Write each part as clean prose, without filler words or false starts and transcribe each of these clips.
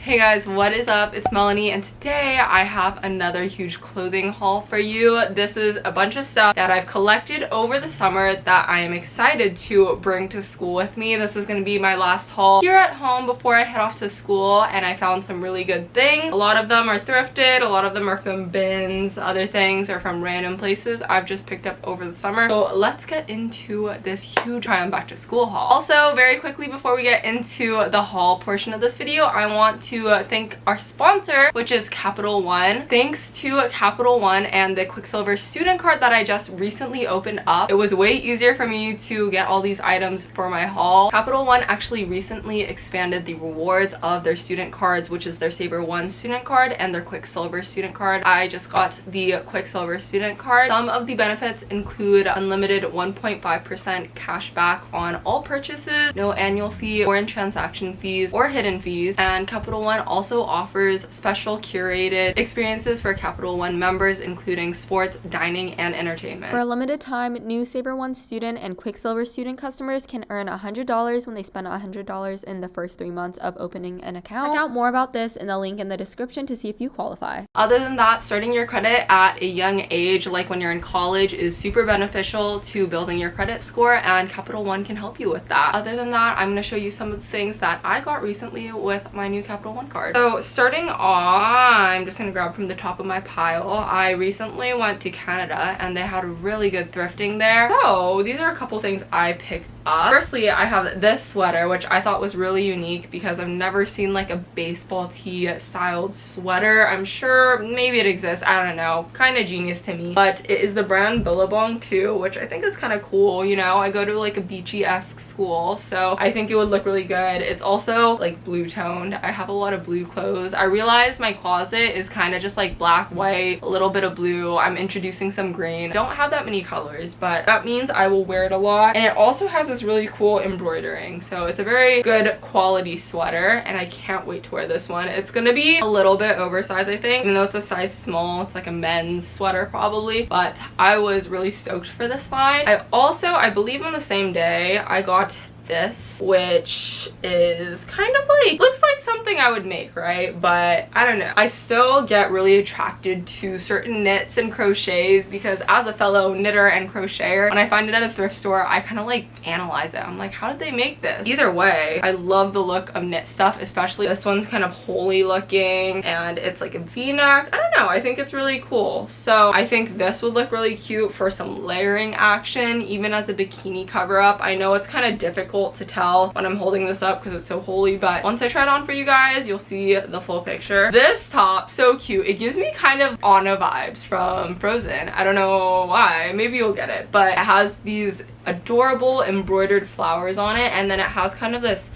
Hey guys, what is up? It's Melanie and today I have another huge clothing haul for you. This is a bunch of stuff that I've collected over the summer that I am excited to bring to school with me. This is going to be my last haul here at home before I head off to school, and I found some really good things. A lot of them are thrifted, a lot of them are from bins, other things are from random places I've just picked up over the summer. So let's get into this huge try on back to school haul. Also, very quickly before we get into the haul portion of this video, I want to thank our sponsor, which is Capital One. Thanks to Capital One and the Quicksilver student card that I just recently opened up, it was way easier for me to get all these items for my haul. Capital One actually recently expanded the rewards of their student cards, which is their Saber One student card and their Quicksilver student card. I just got the Quicksilver student card. Some of the benefits include unlimited 1.5% cash back on all purchases, no annual fee, foreign transaction fees, or hidden fees, and Capital One also offers special curated experiences for Capital One members, including sports, dining, and entertainment. For a limited time, new Saber One student and Quicksilver student customers can earn $100 when they spend $100 in the first 3 months of opening an account. Check out more about this in the link in the description to see if you qualify. Other than that, starting your credit at a young age, like when you're in college, is super beneficial to building your credit score, and Capital One can help you with that. Other than that, I'm going to show you some of the things that I got recently with my new Capital One card. So starting off, I'm just gonna grab from the top of my pile. I recently went to Canada and they had really good thrifting there. So these are a couple things I picked up. Firstly, I have this sweater, which I thought was really unique because I've never seen like a baseball tee styled sweater. I'm sure maybe it exists, I don't know, kind of genius to me. But it is the brand Billabong too, which I think is kind of cool. You know, I go to like a beachy-esque school, so I think it would look really good. It's also like blue toned. I have a lot of blue clothes. I realized my closet is kind of just like black, white, a little bit of blue. I'm introducing some green. Don't have that many colors, but that means I will wear it a lot. And it also has this really cool embroidering, so it's a very good quality sweater, and I can't wait to wear this one. It's gonna be a little bit oversized, I think, even though it's a size small. It's like a men's sweater probably, but I was really stoked for this find. I believe on the same day I got this, which is kind of like, looks like something I would make, right? But I don't know, I still get really attracted to certain knits and crochets because as a fellow knitter and crocheter, when I find it at a thrift store, I kind of like analyze it. I'm like, how did they make this? Either way, I love the look of knit stuff, especially this one's kind of holey looking and it's like a v-neck. I don't know, I think it's really cool. So I think this would look really cute for some layering action, even as a bikini cover up. I know it's kind of difficult to tell when I'm holding this up because it's so holey, but once I try it on for you guys, you'll see the full picture. This top, so cute. It gives me kind of Anna vibes from Frozen. I don't know why, maybe you'll get it, but it has these adorable embroidered flowers on it, and then it has kind of this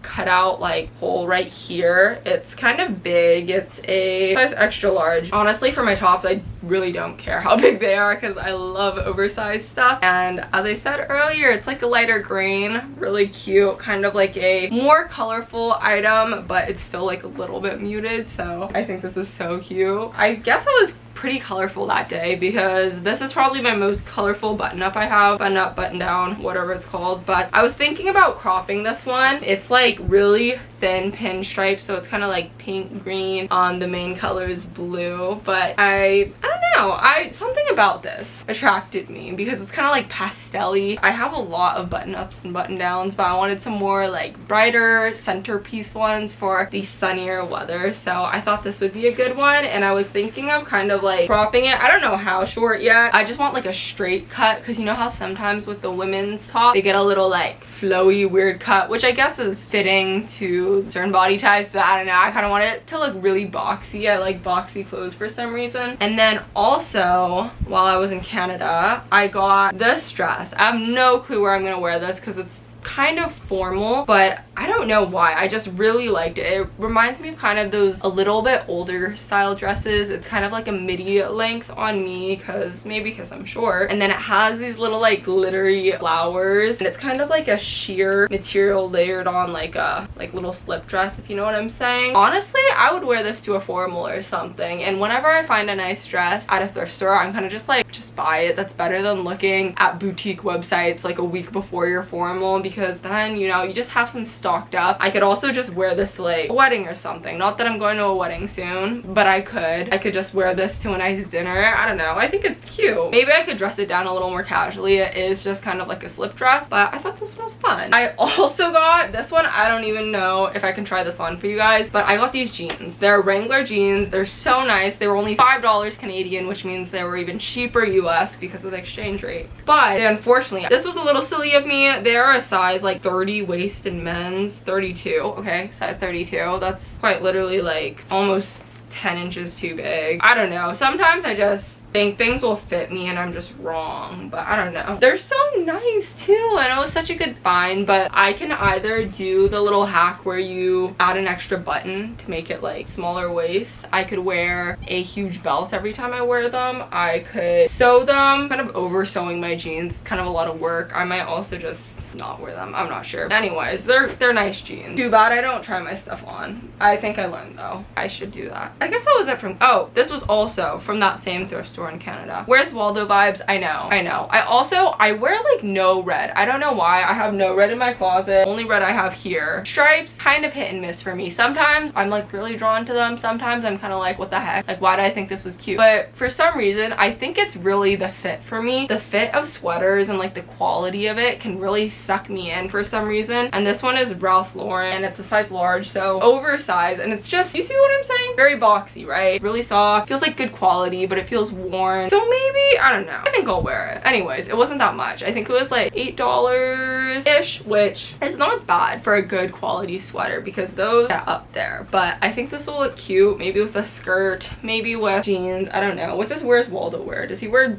cut out like hole right here. It's kind of big. It's a size extra large. Honestly, for my tops, I really don't care how big they are because I love oversized stuff. And as I said earlier, it's like a lighter green, really cute, kind of like a more colorful item, but it's still like a little bit muted. So I think this is so cute. I guess I was pretty colorful that day because this is probably my most colorful button up I have. Button up, button down, whatever it's called. But I was thinking about cropping this one. It's like really thin pinstripe, so it's kind of like pink, green. The main color is blue, but I don't know, something about this attracted me because it's kind of like pastel-y. I have a lot of button ups and button downs, but I wanted some more like brighter centerpiece ones for the sunnier weather, so I thought this would be a good one. And I was thinking of kind of like cropping it. I don't know how short yet. I just want like a straight cut because you know how sometimes with the women's top they get a little like flowy weird cut, which I guess is fitting to certain body types, but I don't know, I kind of want it to look really boxy. I like boxy clothes for some reason. And then also, while I was in Canada, I got this dress. I have no clue where I'm gonna wear this because it's kind of formal, but I don't know why. I just really liked it. It reminds me of kind of those a little bit older style dresses. It's kind of like a midi length on me because I'm short. And then it has these little like glittery flowers, and it's kind of like a sheer material layered on like a little slip dress, if you know what I'm saying. Honestly, I would wear this to a formal or something. And whenever I find a nice dress at a thrift store, I'm kind of just like, just just buy it. That's better than looking at boutique websites like a week before your formal, because then, you know, you just have some stocked up. I could also just wear this to like a wedding or something. Not that I'm going to a wedding soon, but I could just wear this to a nice dinner. I don't know. I think it's cute. Maybe I could dress it down a little more casually. It is just kind of like a slip dress, but I thought this one was fun. I also got this one. I don't even know if I can try this on for you guys, but I got these jeans. They're Wrangler jeans. They're so nice. They were only $5 Canadian, which means they were even cheaper US because of the exchange rate. But unfortunately, this was a little silly of me. They are a size like 30 waist in men's, 32. Okay, size 32. That's quite literally like almost 10 inches too big. I don't know. Sometimes I just think things will fit me and I'm just wrong, but I don't know. They're so nice too, and it was such a good find. But I can either do the little hack where you add an extra button to make it like smaller waist. I could wear a huge belt every time I wear them. I could sew them. Kind of over sewing my jeans, kind of a lot of work. I might also just not wear them. I'm not sure. Anyways, they're nice jeans. Too bad I don't try my stuff on. I think I learned though. I should do that. I guess that was it from, oh, this was also from that same thrift store in Canada. Where's Waldo vibes? I know. I wear like no red. I don't know why. I have no red in my closet. Only red I have here. Stripes, kind of hit and miss for me. Sometimes I'm like really drawn to them. Sometimes I'm kind of like, what the heck? Like, why did I think this was cute? But for some reason, I think it's really the fit for me. The fit of sweaters and like the quality of it can really suck me in for some reason. And this one is Ralph Lauren and it's a size large, so oversized, and it's just, you see what I'm saying? Very boxy, right? Really soft. Feels like good quality, but it feels worn. So maybe, I don't know. I think I'll wear it. Anyways, it wasn't that much. I think it was like $8-ish, which is not bad for a good quality sweater because those are up there. But I think this will look cute, maybe with a skirt, maybe with jeans. I don't know. Where's Waldo wear? Does he wear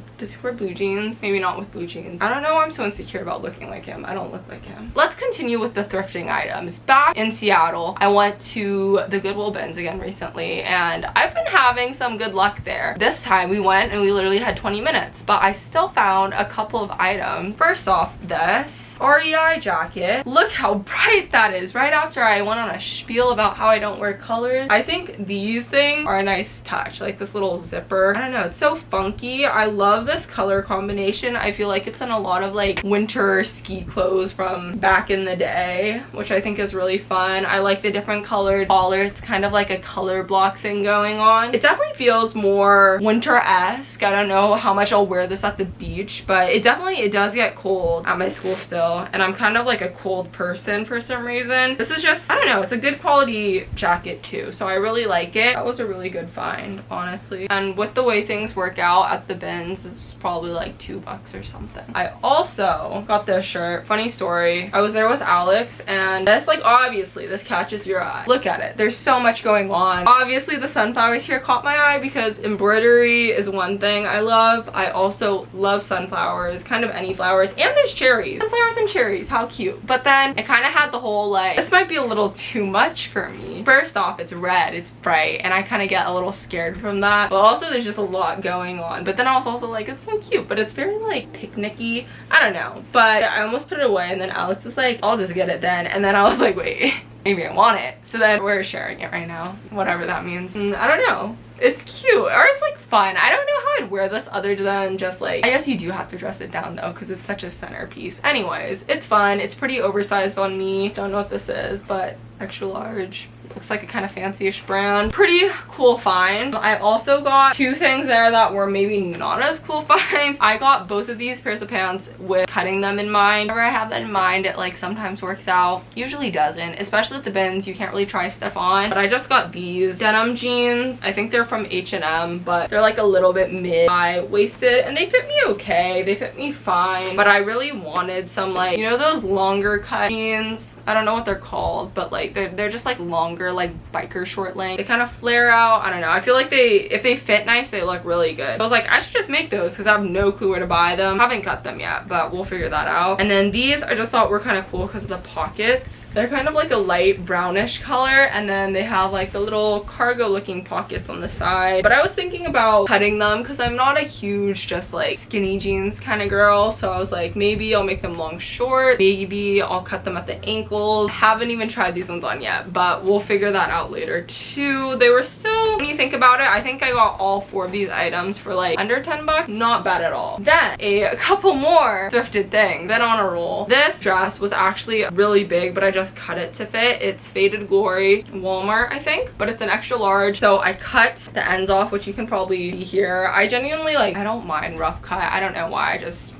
blue jeans? Maybe not with blue jeans. I don't know. I'm so insecure about looking like him. I don't look like him. Let's continue with the thrifting items. Back in Seattle, I went to the Goodwill bins again recently, and I've been having some good luck there. This time we went and we literally had 20 minutes, but I still found a couple of items. First off, this Rei Jacket. Look how bright that is. Right after I went on a spiel about how I don't wear colors, I think these things are a nice touch. Like this little zipper. I don't know. It's so funky. I love this color combination. I feel like it's in a lot of like winter ski clothes from back in the day, which I think is really fun. I like the different colored collar. It's kind of like a color block thing going on. It definitely feels more winter-esque. I don't know how much I'll wear this at the beach, but it does get cold at my school still, and I'm kind of like a cold person for some reason. This is just, I don't know, it's a good quality jacket too, so I really like it. That was a really good find, honestly. And with the way things work out at the bins, it's probably like $2 or something. I also got this shirt. Funny story, I was there with Alex, and this, like, obviously this catches your eye. Look at it. There's so much going on. Obviously the sunflowers here caught my eye because embroidery is one thing I love. I also love sunflowers, kind of any flowers, and there's cherries. Sunflowers and cherries, how cute. But then it kind of had the whole like, this might be a little too much for me. First off, it's red, it's bright, and I kind of get a little scared from that. But also there's just a lot going on. But then I was also like, it's so cute, but it's very like picnicky. I don't know. But I almost put it away, and then Alex was like, I'll just get it then. And then I was like, wait, maybe I want it. So then we're sharing it right now, whatever that means. I don't know. It's cute, or it's like fun. I don't know how I'd wear this other than just like, I guess you do have to dress it down though because it's such a centerpiece. Anyways, it's fun. It's pretty oversized on me. Don't know what this is, but extra large. Looks like a kind of fancy-ish brand. Pretty cool find. I also got two things there that were maybe not as cool finds. I got both of these pairs of pants with cutting them in mind. Whenever I have that in mind, it like sometimes works out. Usually doesn't, especially at the bins. You can't really try stuff on. But I just got these denim jeans. I think they're from H&M, but they're like a little bit mid-waisted, and they fit me okay. They fit me fine. But I really wanted some like, you know those longer cut jeans? I don't know what they're called, but like they're just like longer, like biker short length. They kind of flare out. I don't know. I feel like if they fit nice, they look really good. I was like, I should just make those because I have no clue where to buy them. I haven't cut them yet, but we'll figure that out. And then these I just thought were kind of cool because of the pockets. They're kind of like a light brownish color, and then they have like the little cargo looking pockets on the side. But I was thinking about cutting them because I'm not a huge just like skinny jeans kind of girl, so I was like, maybe I'll make them long short, maybe I'll cut them at the ankle ruffles. Haven't even tried these ones on yet, but we'll figure that out later too. They were still, when you think about it, I think I got all 4 of these items for like under 10 bucks. Not bad at all. Then a couple more thrifted things. Then on a roll. This dress was actually really big, but I just cut it to fit. It's Faded Glory, Walmart, I think, but it's an extra large. So I cut the ends off, which you can probably see here. I genuinely like, I don't mind rough cut. I don't know why. I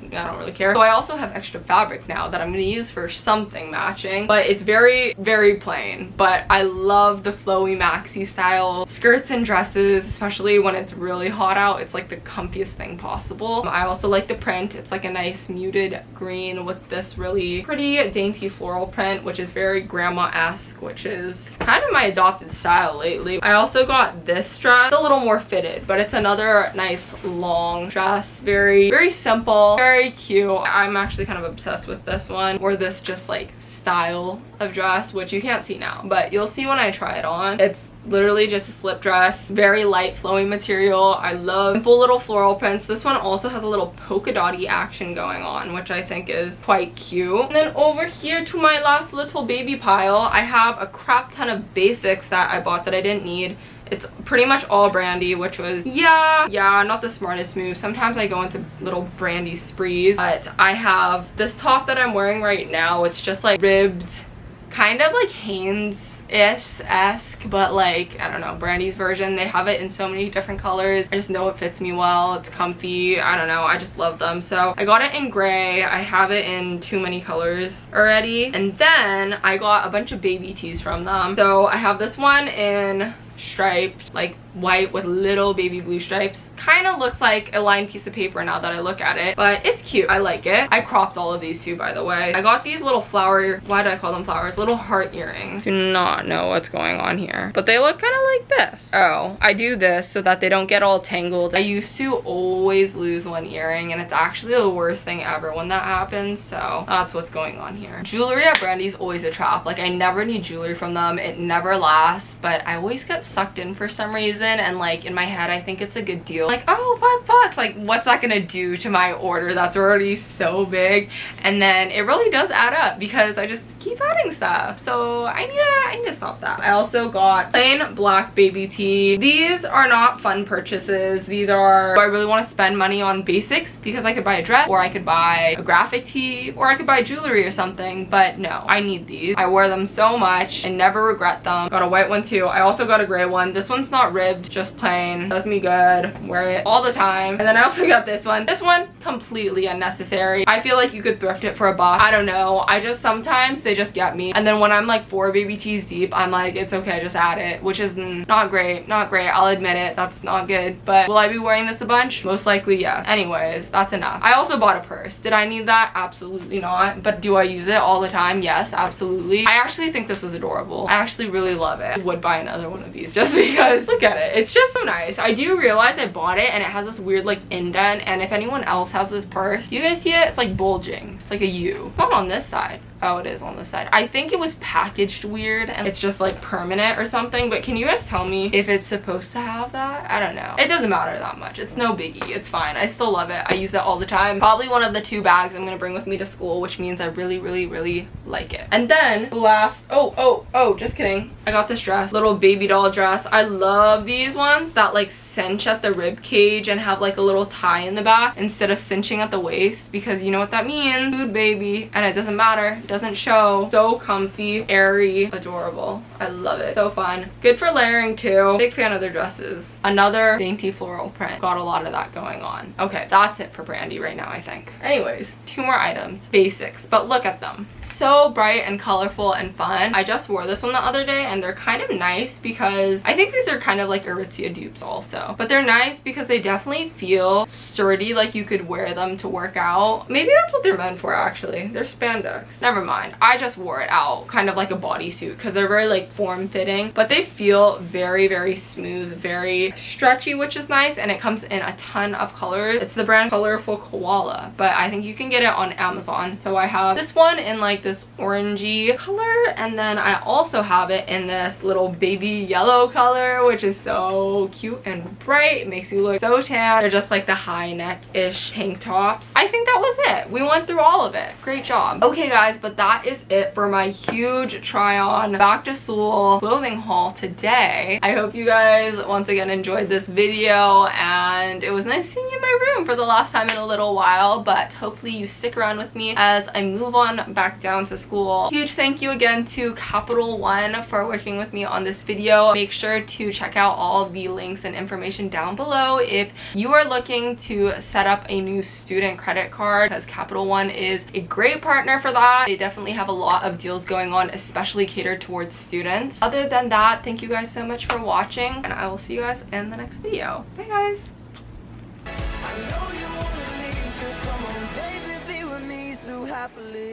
don't really care. So I also have extra fabric now that I'm going to use for something matching, but it's very, very plain. But I love the flowy maxi style skirts and dresses, especially when it's really hot out. It's like the comfiest thing possible. I also like the print. It's like a nice muted green with this really pretty dainty floral print, which is very grandma-esque, which is kind of my adopted style lately. I also got this dress. It's a little more fitted, but it's another nice long dress. Very, very simple, very cute. I'm actually kind of obsessed with this one, or this just like style of dress, which you can't see now, but you'll see when I try it on. It's literally just a slip dress, very light flowing material. I love simple little floral prints. This one also has a little polka dotty action going on, which I think is quite cute. And then over here to my last little baby pile, I have a crap ton of basics that I bought that I didn't need. It's pretty much all brandy, which was, yeah, not the smartest move. Sometimes I go into little brandy sprees, but I have this top that I'm wearing right now. It's just like ribbed, kind of like Hanes-esque, but like, I don't know, Brandy's version. They have it in so many different colors. I just know it fits me well. It's comfy. I don't know. I just love them. So I got it in gray. I have it in too many colors already. And then I got a bunch of baby tees from them. So I have this one in striped, like white with little baby blue stripes. Kind of looks like a lined piece of paper now that I look at it, but it's cute. I like it. I cropped all of these too, by the way. I got these little flower, why do I call them flowers? Little heart earrings. Do not know what's going on here, but they look kind of like this. Oh, I do this so that they don't get all tangled. I used to always lose one earring, and it's actually the worst thing ever when that happens, so that's what's going on here. Jewelry at Brandy's always a trap. Like, I never need jewelry from them. It never lasts, but I always get sucked in for some reason, and like in my head I think it's a good deal. Like, oh, $5. Like, what's that gonna do to my order that's already so big? And then it really does add up because I just keep adding stuff. So I need to stop that. I also got plain black baby tee. These are not fun purchases. These are, do I really want to spend money on basics? Because I could buy a dress, or I could buy a graphic tee, or I could buy jewelry or something, but no, I need these. I wear them so much and never regret them. Got a white one too. I also got a gray one. This one's not ribbed, just plain. Does me good. Wear it all the time. And then I also got this one. This one, completely unnecessary. I feel like you could thrift it for $1. I don't know. I just, sometimes they just get me. And then when I'm like 4 baby tees deep, I'm like, it's okay, just add it, which is not great. Not great. I'll admit it. That's not good. But will I be wearing this a bunch? Most likely, yeah. Anyways, that's enough. I also bought a purse. Did I need that? Absolutely not. But do I use it all the time? Yes, absolutely. I actually think this is adorable. I actually really love it. I would buy another one of these just because look at it. It's just so nice. I do realize I bought it and it has this weird like indent, and if anyone else has this purse, you guys see it? It's like bulging. It's like a U. It's not on this side. Oh, it is on this side. I think it was packaged weird and it's just like permanent or something, but can you guys tell me if it's supposed to have that? I don't know. It doesn't matter that much. It's no biggie. It's fine. I still love it. I use it all the time. Probably one of the 2 bags I'm gonna bring with me to school, which means I really, really, really like it. And then the last, just kidding. I got this dress, little baby doll dress. I love these ones that like cinch at the rib cage and have like a little tie in the back instead of cinching at the waist, because you know what that means. Food baby, and it doesn't matter. Doesn't show. So comfy, airy, adorable. I love it. So fun. Good for layering too. Big fan of their dresses. Another dainty floral print. Got a lot of that going on. Okay, that's it for Brandy right now, I think. Anyways, 2 more items. Basics, but look at them. So bright and colorful and fun. I just wore this one the other day and they're kind of nice because I think these are kind of like Aritzia dupes also. But they're nice because they definitely feel sturdy, like you could wear them to work out. Maybe that's what they're meant for actually. They're spandex. Never mind. I just wore it out kind of like a bodysuit because they're very like form-fitting, but they feel very, very smooth, very stretchy, which is nice, and it comes in a ton of colors. It's the brand Colorful Koala, but I think you can get it on Amazon. So I have this one in like this orangey color, and then I also have it in this little baby yellow color, which is so cute and bright. It makes you look so tan. They're just like the high neck-ish tank tops. I think that was it. We went through all of it. Great job. Okay guys, but but that is it for my huge try on back to school clothing haul today. I hope you guys once again enjoyed this video, and it was nice seeing you in my room for the last time in a little while, but hopefully you stick around with me as I move on back down to school. Huge thank you again to Capital One for working with me on this video. Make sure to check out all the links and information down below if you are looking to set up a new student credit card, because Capital One is a great partner for that. They definitely have a lot of deals going on, especially catered towards students. Other than that, thank you guys so much for watching, and I will see you guys in the next video. Bye guys. I know you wanna leave, so come on, baby, be with me so happily.